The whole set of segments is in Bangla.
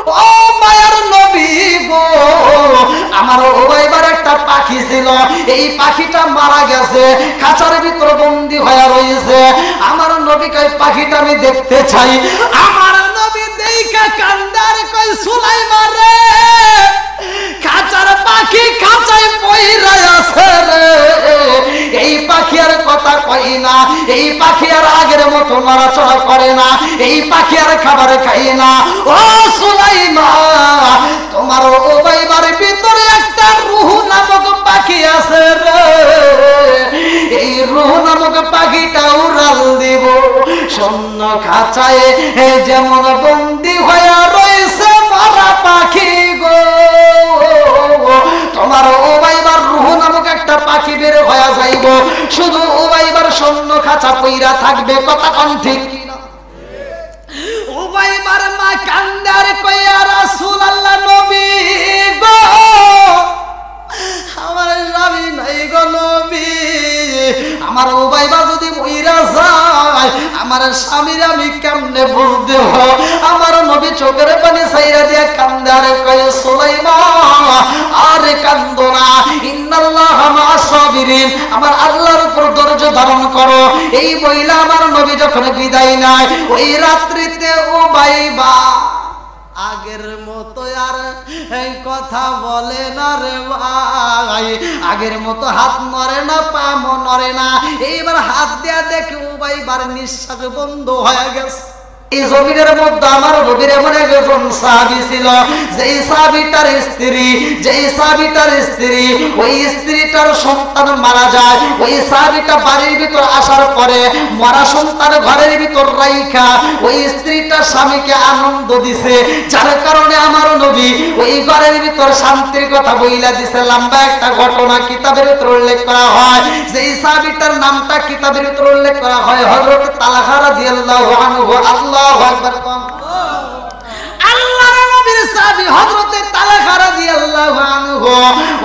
ও মায়ার নবী গো, আমার ওইবার একটা পাখি ছিল, এই পাখিটা মারা গেছে, খাঁচার ভিতর বন্দি হয়ে রয়েছে। আমার নবীকে পাখিটা আমি দেখতে চাই। আমার নবী দেখা কান্দার কই সুলাইমান রে, খাঁচার পাখি খাঁচায় পইরা আছে রে। এই পাখি আর কথা কই না, এই পাখি আর আগের মতো নড়াচড়া করে না, এই পাখি আর খাবার খাই না। ও সুলাইমান, তোমার ওবাইবার ভিতরে একটা রূহ নামক পাখি আছে রে, এই রূহ নামক পাখিটা উড়াল দিব। শূন্য খাঁচায় যেমন বন্দি হয়ে রয়েছে মারা পাখি গো, তোমার ওবাইবার রূহ নামক একটা পাখি বের হয়ে যাইব, শুধু ওবাইবার শূন্য খাঁচা পইরা থাকবে। কথা কোন ঠিক কিনা? ওবাইবার মা কান্দার কইয়া রাসূলুল্লাহ নবী গো, আমার স্বামী নাই গো নবী, আমার ওবাইবা যদি মইরা যায় আমার স্বামীর আমি কেমনে বুঝতে হো। আমার নবী চোখের পানি ছাইরা দিয়ে কান্দার কয় সুলাইমান আরে কান্দো না, ইন্নাল্লাহা মা'আস সাবিরিন, আমার আল্লাহর উপর ধৈর্য ধারণ করো। এই বইলা আমার নবী যখন বিদায় নেয়, ওই রাত্রিতে ওবাইবা আগের মতো আর এই কথা বলে না রে ভাই, আগের মতো হাত নড়ে না, পা নড়ে না। এইবার হাত দেয়া দেখে ওবাইবার নিঃশ্বাস বন্ধ হয়ে গেছে। এই জমিনের মধ্যে আমার নবীর এমন একজন সাহাবী ছিল, যেই সাহাবীটার স্ত্রী ওই স্ত্রীটার সন্তান মারা যায়। ওই সাহাবীটা বাড়ির ভিতর আসার পরে মরা সন্তান ঘরের ভিতর রাইখা ওই স্ত্রীটা স্বামীকে আনন্দ দিছে, যার কারণে আমার নবী ওই ঘরের ভিতর শান্তির কথা বইলা দিছে। লম্বা একটা ঘটনা কিতাবের ভিতর উল্লেখ করা হয়, যেই সাহাবীটার নামটা কিতাবের ভিতর উল্লেখ করা হয় হযরত তালহা রাদিয়াল্লাহু আনহু। আল্লাহু আকবার। আল্লাহর নবীর সাহাবী হযরত তালহা রাদিয়াল্লাহু আনহু,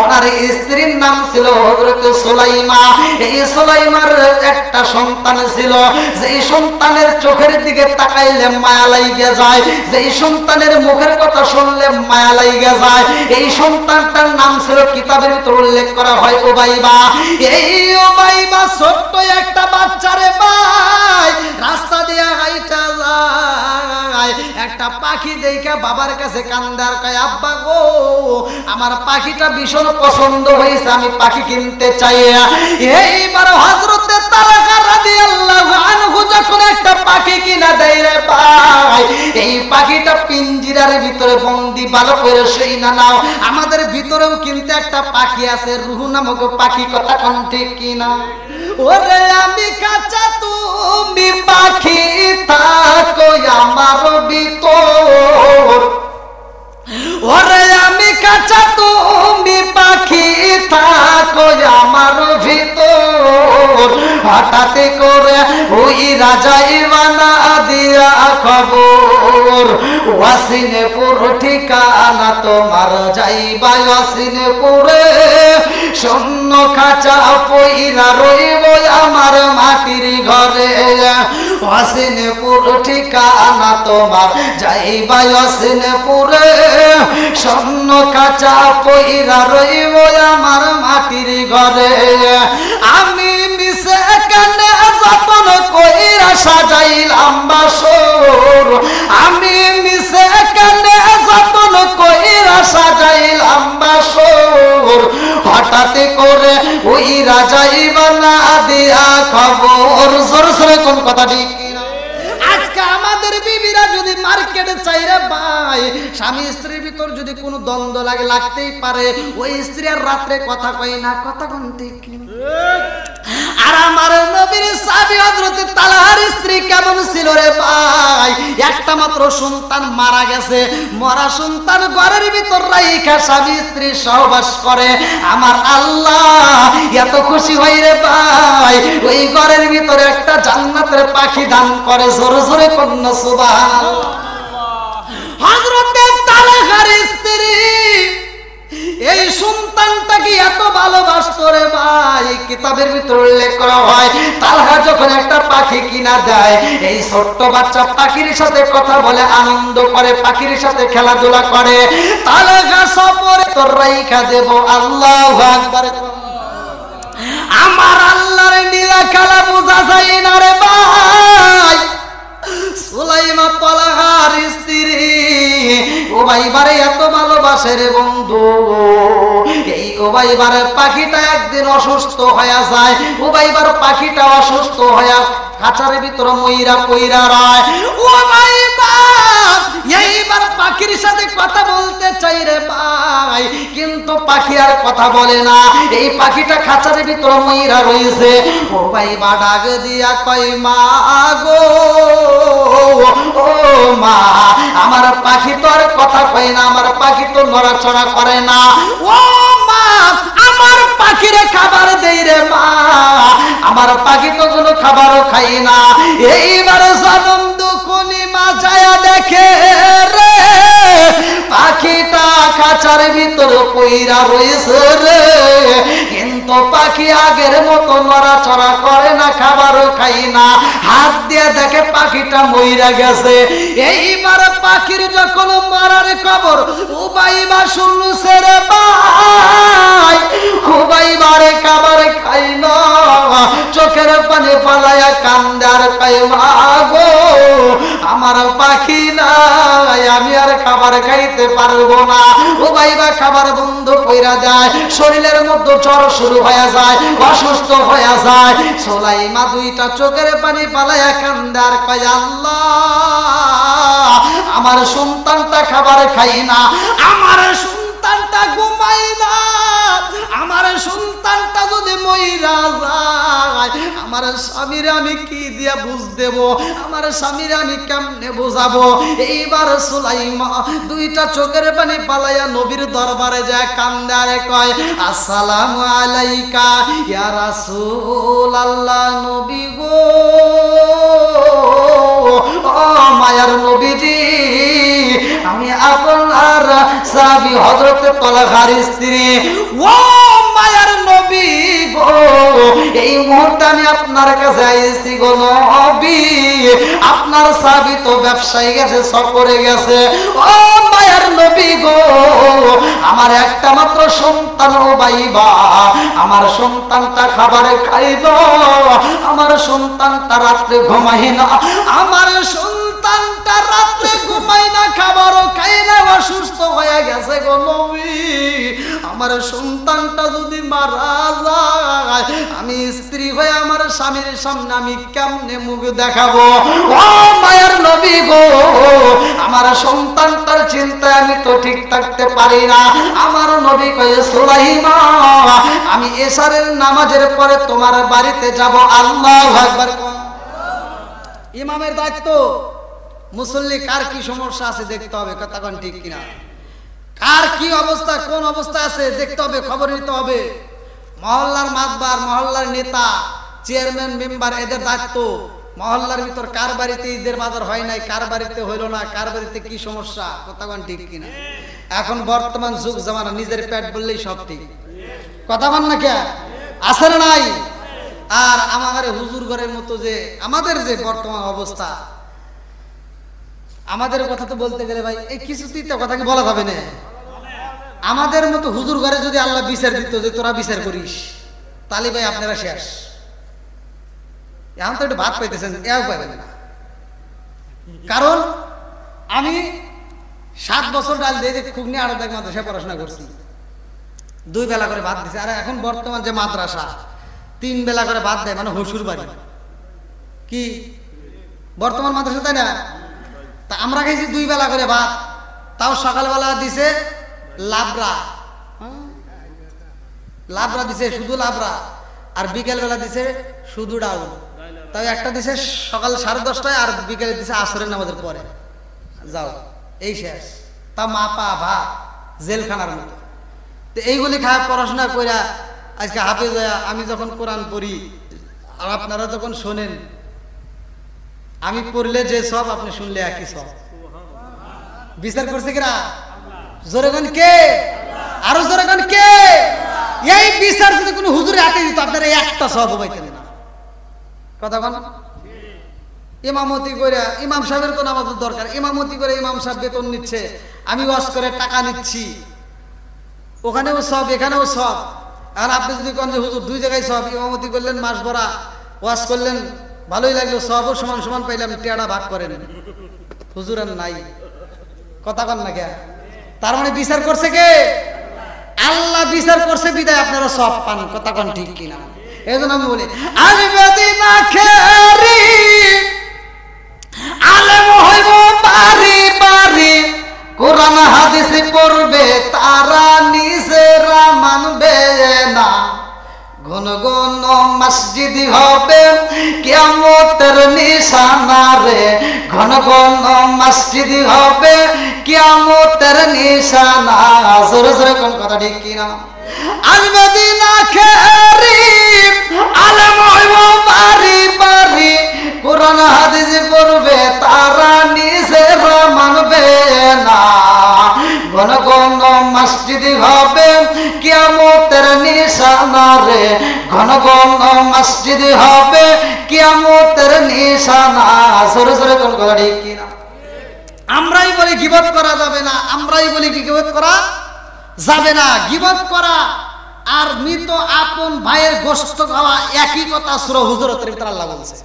ওনার স্ত্রীর নাম ছিল হযরত সুলাইমা। এই সুলাইমার একটা সন্তান ছিল, যেই সন্তানের চোখের দিকে তাকাইলে মায়া লাইগে যায়, যেই সন্তানের মুখের কথা শুনলে মায়া লাইগে যায়। এই সন্তানটার নাম ছিল কিতাবের ভিতর উল্লেখ করা হয় ওবাইবা। এই ওবাইবা ছোট্ট একটা বাচ্চারে ভাই রাস্তা দিয়ে হাইটা যায়, একটা পাখি দেখা বাবার কাছে কান্দার কয় আব্বা গো, আমার পাখিটা ভীষণ পছন্দ হয়েছে, আমি পাখি কিনতে চাই। এইবার হযরত তালহা রাদিয়াল্লাহু আনহু যখন একটা পাখি কিনা দেয় রে ভাই, এই পাখিটা পিঞ্জিরার ভিতরে বন্দি, ভালো করে সেই না নাও। আমাদের ভিতরেও কিন্তু একটা পাখি আছে, রূহ নামক পাখি। কথা কোন ঠিক কিনা? ওরে আমি কাঁচা তুমি পাখি থাকো আমার ভিতর, ওরে আমি কাঁচা তুমি পাখি থাকো আমার ভিতর। হঠাৎ করে ওই রাজাই বানা দিয়া খবর, ওয়াসিনপুর ঠিকানা তোমার, যাইবা ওয়াসিনপুরে, শূন্য খাঁচা পইরা রইব আমার মাটির ঘরে। ওয়াসিনপুর ঠিকানা তোমার, যাইবা ওয়াসিনপুরে, শূন্য খাঁচা পইরা রইব আমার মাটির ঘরে। আমি মিশে কানে যতন কইরা সাজাইলাম বাসর, আমি মিশে কানে যতন কইরা সাজাইলাম বাসর। হঠাৎ করে ওই রাজাই বানা দিয়া খবর। জোরে জোরে কোন কথা ঠিক কিনা? আজকে আমাদের বিবিরা যদি মার্কেটে চাইরে ভাই, স্বামী স্ত্রীর ভিতর যদি কোনো দ্বন্দ্ব লাগে, লাগতেই পারে। ওই স্ত্রী আর রাত্রে কথা কয় না। কথা কোন ঠিক কিনা? আর আমার নবীর সাহাবী হযরত তালহার স্ত্রী কেমন ছিল রে ভাই, একটা মাত্র সন্তান মারা গেছে, মরা সন্তান ঘরের ভিতর রাইখা স্বামী স্ত্রী সহবাস করে। আমার আল্লাহ এত খুশি হয় রে ভাই, ওই ঘরের ভিতরে একটা জান্নাতের পাখি দান করে। জোরে জোরে কন্যা সুবহানাল্লাহ। হযরত তালহার স্ত্রী এই সন্তানটাকে এত ভালোবাসতো রে ভাই, কিতাবের ভিতরে উল্লেখ করা হয় তালহা যখন একটা পাখি কিনা দেয়, এই ছোট্ট বাচ্চা পাখির সাথে কথা বলে, আনন্দ করে, পাখির সাথে খেলাধুলা করে। তালহা সফরে তোর রাইখা দেব, আল্লাহু আকবার। আমার আল্লাহর নীলা খেলা বোঝা যায় না রে ভাই। সুলাইমা তালহার স্ত্রী উবাইবারে এত ভালোবাসে রে বন্ধু, এই উবাইবার পাখিটা একদিন অসুস্থ হয়ে যায়। উবাইবার পাখিটা অসুস্থ হয়ে খাঁচার ভিতরে মইরা পইরা রয়। এইবার পাখির সাথে কথা বলতে চাই রে ভাই, কিন্তু পাখি আর কথা বলে না। এই পাখিটা খাঁচার ভিতরে মইরা রয়েছে। উবাইবা ডাক দিয়া কয়, মা গো, ও মা, আমার পাখি তো আর কথা কয় না, আমার পাখি তো নড়াচড়া করে না। ও মা, আমার পাখিরে খাবার দেই রে মা, আমার পাখি তো কোনো খাবারও খাই না। এইবার জনম দুকুনি মা যায় দেখে রে পাখিটা খাঁচার ভিতরে পইরা রয়েছে রে, কিন্তু পাখি আগের মতো নড়াচড়া করে না, খাবারও খাই না। হাত দিয়ে দেখে পাখিটা মইরা গেছে। এইবার পাখির যখন মারার খবর উবাইবা শুনছে রে ভাই, উবাইবারে খাবার খাই না, চোখের পানি পালায়া কান্দার কয়, মা গো, আমার পাখি নাই, আমি আর খাবার খাইতে পারবো না। উবাইবা খাবার বন্ধ কইরা যায়, শরীরের মধ্যে জ্বর শুরু হয়ে যায়, অসুস্থ হয়ে যায়। সুলাইমা দুইটা চোখের পানি পালায়া কান্দার কয়, আল্লাহ, আমার সন্তানটা খাবার খাই না, আমার সন্তানটা ঘুমাই না, আমার সন্তানটা যদি মইরা যায়, আমার স্বামীর আমি কি দিয়া বুঝ দেব, আমার স্বামীর আমি কেমনে বোঝাবো। এইবার সুলাইমা দুইটা চোখের পানি পালাইয়া নবীর দরবারে যায়, কান্দারে কয়, আসসালামু আলাইকা ইয়া রাসূলুল্লাহ, নবী গো, ও মায়ার নবীজি, আমি আপনার সাহাবী হযরত তালহার স্ত্রী। ও মায়ার নবী গো, এই মুহূর্তে আমি আপনার কাছে আইছি গো নবী, আপনার সাহাবী তো ব্যবসায়ী গেছে, সফরে গেছে। ও মায়ার নবী গো, আমার একটা মাত্র সন্তান উবাইবা, আমার সন্তানটা খাবারে খাইব, আমার সন্তানটা রাত্রে ঘুমাই না, আমার সন্তানটা রাত্রে ঘুমাই না, খাবারও খাই না, অসুস্থ হয়ে গেছে গো নবী, আমার সন্তানটা যদি মারা যায়, আমি স্ত্রী হয়ে আমার স্বামীর সামনে আমি কেমনে মুখ দেখাবো। ও মায়ের নবী গো, আমার সন্তানটার চিন্তায় আমি তো ঠিক থাকতে পারি না। আমার নবী কয়ে, সুলাইমা, আমি এশারের নামাজের পরে তোমার বাড়িতে যাব। আল্লাহু আকবার। ইমামের দায়িত্ব, মুসল্লি কার কি সমস্যা আছে দেখতে হবে, কথা কোন ঠিক কিনা, কার কি অবস্থা, কোন অবস্থা আছে দেখতে হবে, খবর নিতে হবে। মহল্লার মাতবার, মহল্লার নেতা, চেয়ারম্যান, মেম্বার, এদের দায়িত্ব মহল্লার ভিতর কার বাড়িতে ঈদের বাজার হয় নাই, কার বাড়িতে হইল না, কার বাড়িতে কি সমস্যা, কথা কোন ঠিক কিনা। এখন বর্তমান যুগ জামানা, নিজের পেট বললেই সব ঠিক, কথা বল না, কে আছে না নাই। আর আমাদের হুজুর ঘরের মতো যে আমাদের যে বর্তমান অবস্থা, আমাদের কথা তো বলতে গেলে ভাই এই কিছুতেই তো কথা কি বলা যাবে না। আমাদের মতো হুজুর ঘরে যদি আল্লাহ বিচার দিত যে তোরা বিচার করিস, তাহলে ভাই আপনারা শেষ। এখন তো একটু ভাত পাইতেছেন, এও পাবেন না। কারণ আমি 7 বছর ডাল দিয়ে খুগনি আড়াদাক মাদ্রাসায় পড়াশোনা করছি, 2 বেলা করে ভাত দিছে। আর এখন বর্তমান যে মাদ্রাসা 3 বেলা করে ভাত দেয়, মানে হসুর বাড়ি কি বর্তমান মাদ্রাসা, তাই না? তা আমরা খাইছি 2 বেলা করে ভাত, তাও সকালবেলা দিছে লাবড়া, লাবড়া দিছে শুধু লাবড়া, আর বিকেল বেলা দিছে শুধু ডাউল। তাও একটা দিছে সকাল 10:30টায়, আর বিকেলে দিছে আসরের নামাজের পরে। যাও, এই শেষ। তা মাপা ভাত, জেলখানার মতো। তো এইগুলি খায় পড়াশোনা কইরা আজকে হাফেজ হয়ে আমি যখন কোরআন পড়ি আর আপনারা যখন শোনেন, আমি পড়লে যে সব, আপনি শুনলে একই সব। বিচার করছে কিনা? জোরে গান কে? আরো জোরে গান কে? এই বিচার যদি কোনো হুজুরে হাতে দিত আপনারা একটা সওয়াব পাইতেন না। কথা বল। ইমামতি করে ইমাম সাহেবের তো নামাজের দরকার, ইমামতি করে ইমাম সাহেব বেতন নিচ্ছে, আমি ওয়াজ করে টাকা নিচ্ছি, ওখানেও সব এখানেও সব। আর আপনি যদি কোন যে হুজুর দুই জায়গায় সব, ইমামতি করলেন মাস ভরা, ওয়াজ করলেন ভালোই লাগলো, সবও সমান সমান পাইলাম, টেড়া ভাগ করেন, হুজুর আর নাই। কথা কন না কে? তার মানে বিচার করছে কে? আল্লাহ বিচার করছে বিদায় আপনারা সব পান। কথা কন ঠিক কিনা? এই জন্য আমি বলি আজবাদিনা খেরি আলেম হইব বাড়ি বাড়ি, কোরআন হাদিস পড়বে তারা নিজেরা মানবে না, ঘন ঘন মসজিদ হবে কিয়ামতের নিশানা রে, ঘন ঘন মসজিদ হবে কিয়ামতের নিশানা। জোরে জোরে কোন কথা ঠিক কিনা? আলমদিনা খেরি আলেম হইব বাড়ি বাড়ি, কোরআন হাদিস পড়বে তারা নিজেরা মানবে না, ঘন ঘন মসজিদ হবে কিয়ামতের নিশানা রে, ঘন ঘন মসজিদ হবে কিয়ামতের নিশানা। সরে সরে কোন কথা ঠিক কিনা? আমরাই বলি গীবত করা যাবে না, আমরাই বলি কি গীবত করা যাবে না। গীবত করা আর মৃত আপন ভাইয়ের গোশত খাওয়া একই কথা সূরা হুজুরাতের ভিতরে আল্লাহ বলছে।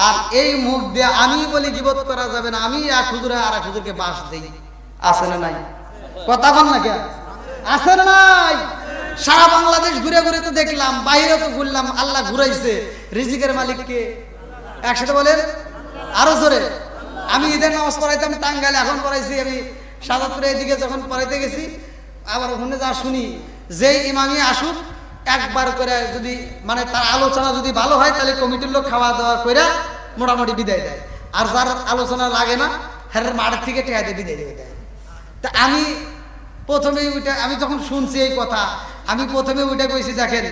আর এই মুখ দিয়ে আমি বলি গীবত করা যাবে না, আমি এক হুজুরে আর এক হুজুরকে বাস দেই, আছে না নাই? কথা বল না কে? আছে না নাই? সারা বাংলাদেশ ঘুরে ঘুরে তো দেখলাম, বাইরে তো ঘুরলাম, আল্লাহ ঘুরাইছে। রিজিকের মালিক কে? একসাথে বলেন আরো জোরে। আমি ঈদের নামাজ পড়াইতাম টাঙ্গাইলে, এখন পড়াইছি আমি সাজাদপুরে। এদিকে যখন পড়াইতে গেছি আবার ওখানে যা শুনি, যেই ইমামি আসুক একবার করে যদি মানে তার আলোচনা যদি ভালো হয় তাহলে কমিটির লোক খাওয়া দাওয়া করে মোটামুটি বিদায় দেয়, আর যার আলোচনা লাগে না হ্যাঁ মাঠের থেকে টেকা দিয়ে বিদায় দিয়ে দেয়। তা আমি প্রথমেই ওইটা, আমি যখন শুনছি এই কথা, আমি প্রথমে ওইটা কইছি, দেখেন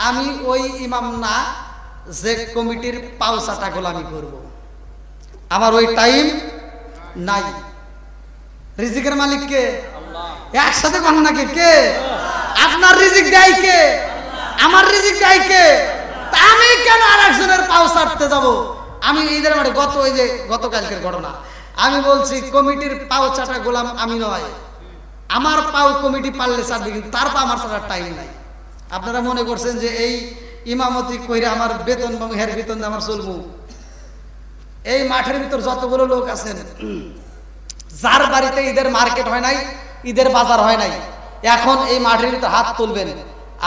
আমি ওই ইমাম না যে কমিটির পাউসাটা গোলামি করব, আমার ওই টাইম নাই। রিজিকের মালিক কে? একসাথে কন নাকি কে? আপনার রিজিক দেয় কে? আমার রিজিক দেয় কে? তা আমি কেন আর একজনের পাও ছাড়তে যাব? আমি ঈদের মাঠে ওই যে গতকালকের ঘটনা, আমি বলছি কমিটির পাও চাটা গোলাম আমি নয়, আমার পাও কমিটি পারলে চাটবে, কিন্তু তার পা আমার চাটার টাইম নাই। আপনারা মনে করছেন যে এই ইমামতি কইরা আমার বেতন বা হের বেতন আমার চলবো? এই মাঠের ভিতর যতগুলো লোক আছেন, যার বাড়িতে ঈদের মার্কেট হয় নাই, ঈদের বাজার হয় নাই, এখন এই মাঠের ভিতর হাত তুলবেন।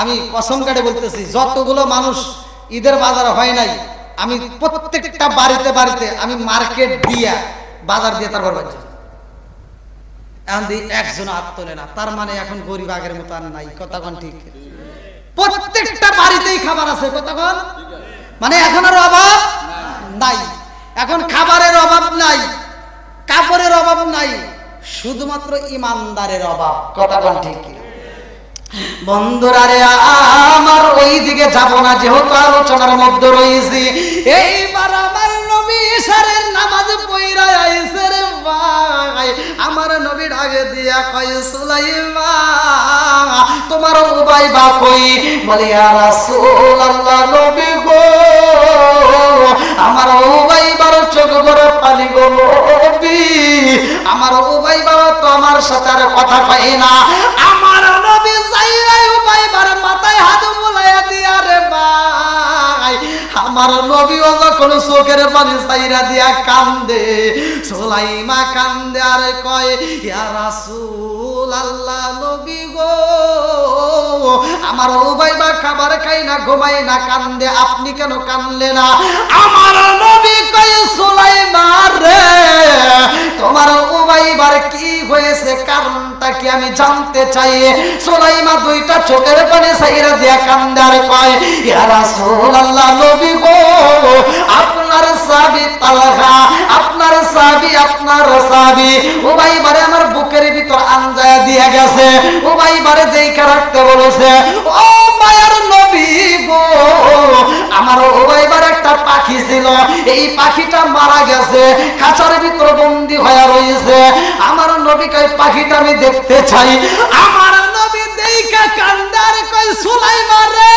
আমি কসম কাটে বলতেছি, যতগুলো মানুষ ঈদের বাজার হয় নাই, আমি প্রত্যেকটা বাড়িতে বাড়িতে আমি মার্কেট দিয়া বাজার দিয়ে তারপর বাড়ি এখন একজন হাত তোলে না, তার মানে এখন গরিব আগের মতো আর নাই। কতক্ষণ ঠিক? প্রত্যেকটা বাড়িতেই খাবার আছে। কতক্ষণ মানে এখন আর অভাব নাই, এখন খাবারের অভাব নাই, কাপড়ের অভাব নাই, শুধুমাত্র ইমানদারের অভাব। কতক্ষণ ঠিক? বন্ধুরা রে আমার ওই দিকে যাব না, যেহেতু আলোচনার মধ্যে রয়েছি। এইবার আমার নবী সারের নামাজ পড়া আইছে রে ভাই, আমার নবী ডাকে দিয়া কয় সুলাইমা তোমার উবাই বা কই? বলে ইয়া রাসূলুল্লাহ নবী গো আমার উবাই বার চোখ বড় পানি গো নবী, আমার উবাই বাবা তো আমার সাথে আর কথা কয় না। আমার নবী যাইরাই উবাই বার মাথায় হাত বুলাইয়া দিয়া রে ভাই, আমার নবীও যখন চোখের পানি ছাইরা দিয়া কান্দে, সুলাইমা কান্দে আর কয় ইয়া রাসূলুল্লাহ নবী গো আমার উবাই বা খাবার খাই না, ঘুমাই না, কান্দে, আপনি কেন কানলে না? আমার নবী কয় সুলাইমা রে তোমার উবাইবার কি হয়েছে, কারণটা কি আমি জানতে চাই। সুলাইমা দুইটা চোখের পানি ছাইরা দিয়া কান্দে আর কয় ইয়া রাসূলুল্লাহ নবী গো আপনার সাহাবী তালহা, আপনার সাহাবী উবাইবারে আমার বুকের ভিতর আনজায়া দিয়া গেছে, উবাইবারে যেইকা রাখতে বলেছে। ও মায়ার নবী গো আমার উবাইবার একটা পাখি ছিল, এই পাখিটা মারা গেছে, খাঁচার ভিতর বন্দী হয়ে রয়েছে। আমার নবী কয় পাখিটা আমি দেখতে চাই। আমার নবী দেইখা দিয়া কান্দার কই সুলাইমান রে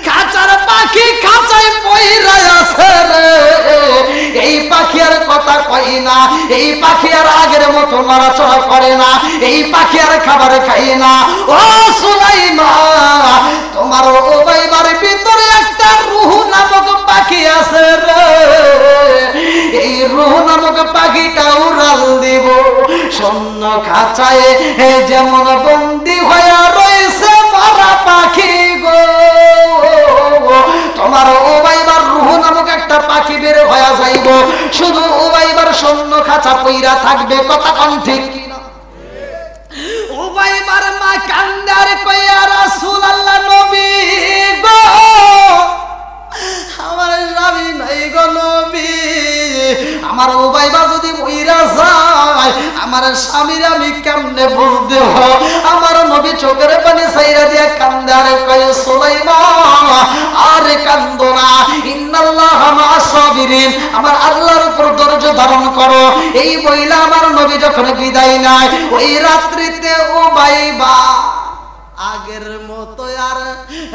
খাঁচার পাখি খাঁচায় পইরা আছে রে এই পাখি আর কথা কই না এই পাখি আর আগের মতো নড়াচড়া করে না এই পাখি আর খাবার খাই না ও সুলাইমান তোমার উবাইবার ভিতরে একটা রূহ নামক পাখি আছে রে এই রূহ নামক পাখিটা উড়াল দিব শূন্য খাঁচায় যেমন বন্দী হয়ে রয়েছে মরা পাখি গো তোমার উবাইবার রূহ নামক একটা পাখি বের হয়ে যাইব শুধু উবাইবার শূন্য খাঁচা পইরা থাকবে কথা কোন ঠিক কিনা উবাইবার মা কান্দার কইয়া রাসূলুল্লাহ নবী গো আমার স্বামী নাই গো নবী আমার উবাইবা যদি মইরা যায় আমার স্বামীর আমি কেমনে বুঝতে হয় আমার নবী চোখের পানি ছাইরা দিয়া কান্দে আর কয় সুলাইমান আরে কান্দো না ইন্নাল্লাহা মা'আস সাবিরিন আমার আল্লাহর উপর ধৈর্য ধারণ করো এই বইলা আমার নবী যখন বিদায় নেয় ওই রাত্রিতে উবাইবা আগের মতো আর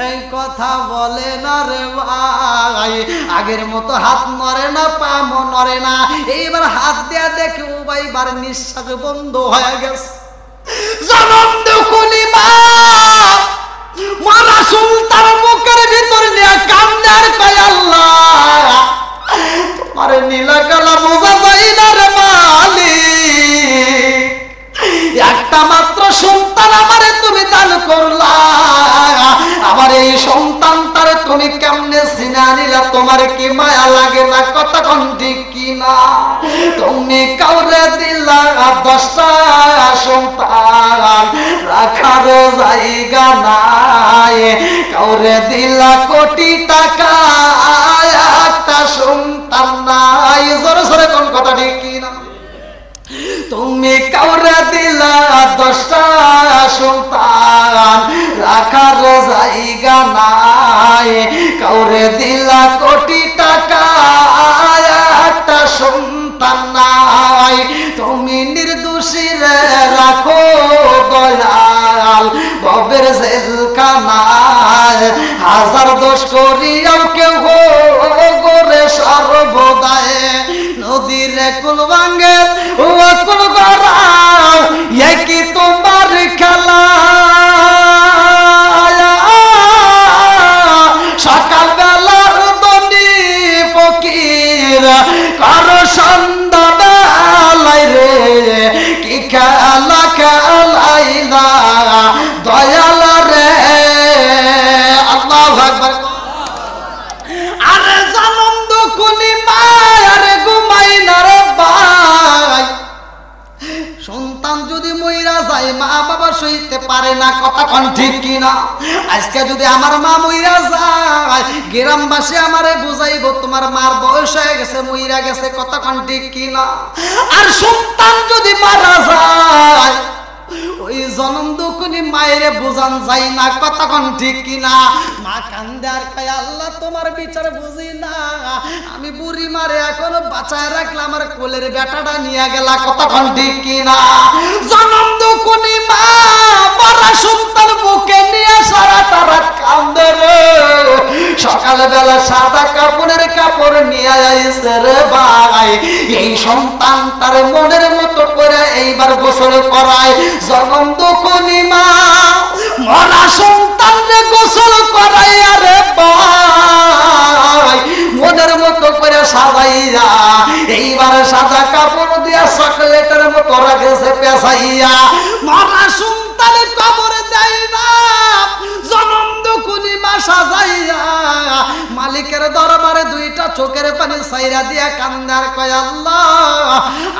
এই কথা বলে না রে ভাই আগের মতো হাত নড়ে না পা নড়ে না এইবার হাত দেয়া দেখে উবাইবার নিঃশ্বাস বন্ধ হয়ে গেছে জনম দুকুনি মা মারা সুলতান মুখের ভিতর নিয়ে কান্দে আর কয় আল্লাহ তোমার নীলা কালা বোঝা যায় না রে মালিক একটা মাত্র সন্তান আমারে তুমি দান করলা আমার এই সন্তানটারে তুমি কেমনে চিনা নিলা তোমার কি মায়া লাগে না কথা কোন ঠিক কিনা তুমি কাউরে দিলা 10টা সন্তান রাখার জায়গা নাই কাউরে দিলা কোটি টাকা একটা সন্তান নাই জোরে জোরে কোন কথা ঠিক কিনা তুমি কাউরে দিলা 10টা সন্তান রাখার জায়গা নাই কাউরে দিলা কোটি টাকা একটা সন্তান নাই তুমি নির্দোষী রে রাখো দয়াল ভবের জেলখানায় হাজার দোষ করিয়াও কেউ গোরে সর্বদায় নদীর কুল ভাঙে ও কুল গড়াও কি তোমার খেলা সকাল বেলার দনি ফকির কারো সন্ধ্যা বেলায় রে কি খেলা খেলাইলা দয়াল রে আল্লাহু আকবার আরে জনম দুকুনি মায়ারে ঘুমাই না রে ভাই সন্তান যদি মইরা যায় মা বাবা সইতে পারে না কথা কোন ঠিক কিনা আজকে যদি আমার মা মইরা যায় গ্রামবাসী আমারে বুঝাইবো তোমার মার বয়স হয়ে গেছে মইরা গেছে কথা কোন ঠিক কিনা আর সন্তান যদি মারা যায় ওই জনম দুকুনি মায়েরে বুঝান যায় না কথা কোন ঠিক কিনা মা কান্দে আর কয় আল্লাহ তোমার বিচার বুঝি না আমি বুড়ি মারে এখনো বাঁচায় রাখলাম আমার কোলের বেটাটা নিয়ে গেলা কথা কোন ঠিক কিনা জনম দুকুনি মা মরা সন্তান বুকে নিয়ে সারাটা রাত কান্দে রে সকালবেলা সাদা কাপড়ের কাপড় নিয়ে আইছে রে ভাই এই সন্তান তার মনের মতো করে এইবার গোসল করায় জনম দুকুনি মা মরা সন্তানরে গোসল করাইয়া রে ভাই মনের মতো করে সাজাইয়া এইবার সাদা কাপড় দিয়া চকলেটের মতো রাখেছে পেছাইয়া মরা সন্তানে কবর দেয় না জনম দুকুনি মা সাজাইয়া মালিকের দরবারে 2টা চোখের পানি ছাইরা দিয়া কান্দে আর কয় আল্লাহ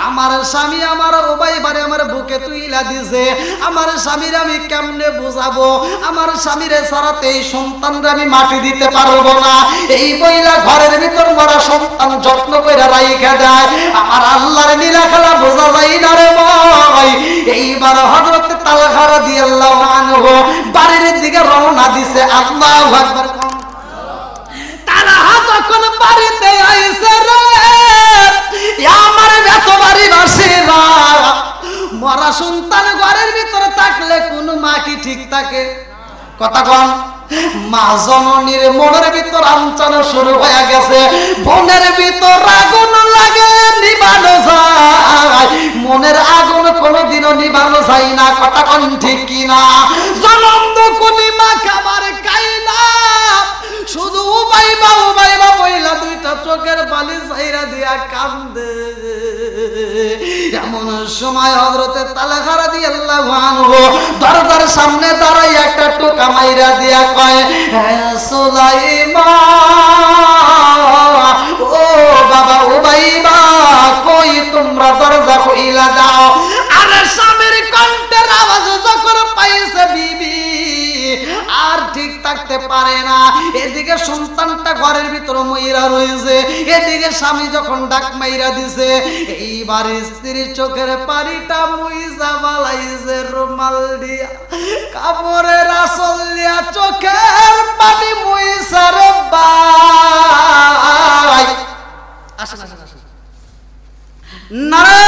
আমার স্বামী আমার উবাইবারে আমার বুকে তুইলা দিছে আমার স্বামীর আমি কেমনে বুঝাবো আমার স্বামীরে ছাড়াতে এই সন্তানরা আমি মাটি দিতে পারবো না এই বইলা ঘরের ভিতর মরা সন্তান যত্ন করে রাইখা দেয় আমার আল্লাহর নীলা খেলা বোঝা যায় না রে ভাই এইবার হযরত তালহা রাদিয়াল্লাহু আনহু বাড়ির দিকে রওনা দিছে আল্লাহু আকবার তালহা যখন বাড়িতে আইছে রে আমার বেত বাড়ি বাসীরা মরা সন্তান ঘরের ভিতরে থাকলে কোন মা কি ঠিক থাকে? কথা কন। মা জননীর মনের ভিতর আঞ্চনা শুরু হয়ে গেছে, মনের ভিতর আগুন লাগে নিবানো যায়, মনের আগুন কোনোদিনও নিবানো যায় না। কথা কন ঠিক কিনা? জনম দুকুনি মা খাবার খাই না, শুধু উবাইবা বইলা দুইটা চোখের বালি ছাইরা দিয়া কান্দে। এমন সময় হযরতে তালহা রাদিয়াল্লাহু আনহু দরজার সামনে দাঁড়াই একটা টোকা মাইরা দিয়া কয়, সুলাইমা ও বাবা উবাইবা, কই তোমরা দরজা খুইলা দাও। আরে স্বামীর কণ্ঠের আওয়াজ যখন পাইছে বিবি আর ঠিক থাকতে পারে না। এদিকে সন্তানটা ঘরের ভিতরে মইরা রয়েছে, এদিকে স্বামী যখন ডাক মাইরা দিছে, এইবার স্ত্রীর চোখের পানিটা মুইজা বালাইছে রুমাল দিয়া, কাপড়ের আঁচল দিয়া চোখের পানি মুইসা রে ভাই। আসেন আসেন আসেন। নারে